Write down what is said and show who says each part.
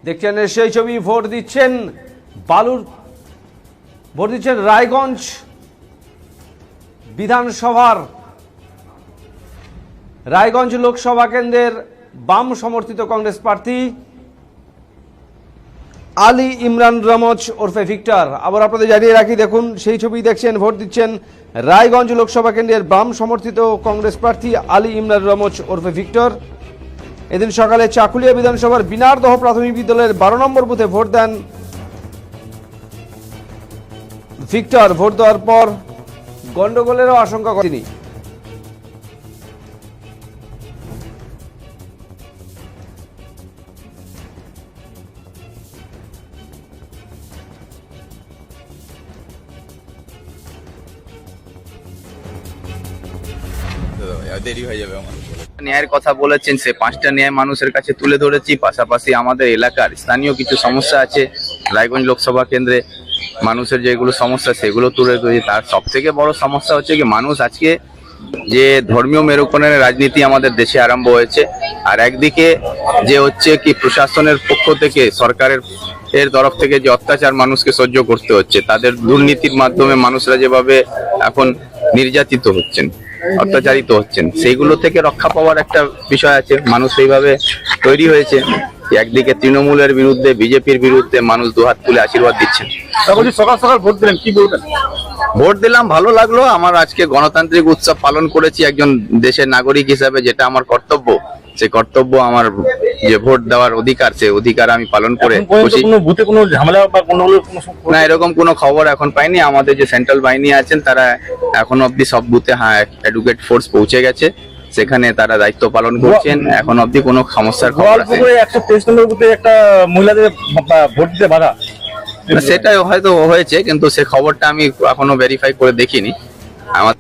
Speaker 1: দেখছেন সেই ছবি। ভোট দিচ্ছেন রায়গঞ্জ বিধানসভার রায়গঞ্জ লোকসভা কেন্দ্রের বাম সমর্থিত কংগ্রেস প্রার্থী আলী ইমরান রমজ ওরফে ভিক্টর। আবার আপনাদের জানিয়ে রাখি, দেখুন সেই ছবি দেখছেন। ভোট দিচ্ছেন রায়গঞ্জ লোকসভা কেন্দ্রের বাম সমর্থিত কংগ্রেস প্রার্থী আলী ইমরান রমজ ওরফে ভিক্টর। এদিন সকালে চাকুলিয়া বিধানসভার বিনারদহ প্রাথমিক বিদ্যালয়ের 12 নম্বর বুথে ভোট দেন ভিক্টর। ভোট দেওয়ার পর গন্ডগোলেরও আশঙ্কা করেন তিনি।
Speaker 2: দেরি হয়ে যাবে আমার। ন্যায়ের কথা বলেছেন, সে 5টা ন্যায় মানুষের কাছে তুলে ধরেছি। পাশাপাশি আমাদের এলাকার স্থানীয় কিছু সমস্যা আছে রায়গঞ্জ লোকসভা কেন্দ্রে, মানুষের যেগুলো সমস্যা সেগুলো তুলে ধরেছি। তার সব থেকে বড় সমস্যা হচ্ছে কি, মানুষ আজকে যে ধর্মীয় মেরুকরণের রাজনীতি আমাদের দেশে আরম্ভ হয়েছে, আর একদিকে যে হচ্ছে কি প্রশাসনের পক্ষ থেকে সরকারের তরফ থেকে যে অত্যাচার মানুষকে সহ্য করতে হচ্ছে, তাদের দুর্নীতির মাধ্যমে মানুষরা যেভাবে এখন নির্যাতিত হচ্ছেন, অত্যাচারিত হচ্ছেন, সেইগুলো থেকে রক্ষা পাওয়ার একটা বিষয় আছে। মানুষ সেইভাবে তৈরি হয়েছে। একদিকে তৃণমূলের বিরুদ্ধে, বিজেপির বিরুদ্ধে মানুষ দুহাত তুলে আশীর্বাদ দিচ্ছেন।
Speaker 3: সকাল সকাল ভোট দিলেন, কি বলবেন?
Speaker 2: ভোট দিলাম, ভালো লাগলো। আমার আজকে গণতান্ত্রিক উৎসব পালন করেছি একজন দেশের নাগরিক হিসাবে, যেটা আমার কর্তব্য। সেই কর্তব্য, আমার যে ভোট দেওয়ার অধিকার, সেই অধিকার আমি পালন করে খুশি।
Speaker 3: বুথে কোনো ঝামেলা বা
Speaker 2: না, এরকম কোনো খবর এখন পাইনি। আমাদের যে সেন্ট্রাল বাহিনী আছেন, তারা এখন অব্দি সব বুথে এডুকেট ফোর্স পৌঁছে গেছে, সেখানে তারা দায়িত্ব পালন করছেন। এখন অব্দি কোনো সমস্যার খবর আছে?
Speaker 3: 123 নম্বর বুথে একটা মহিলাদের ভোট দিতে বাধা,
Speaker 2: সেটাই হয়তো হয়েছে, কিন্তু সে খবরটা আমি এখনো ভেরিফাই করে দেখিনি। আমার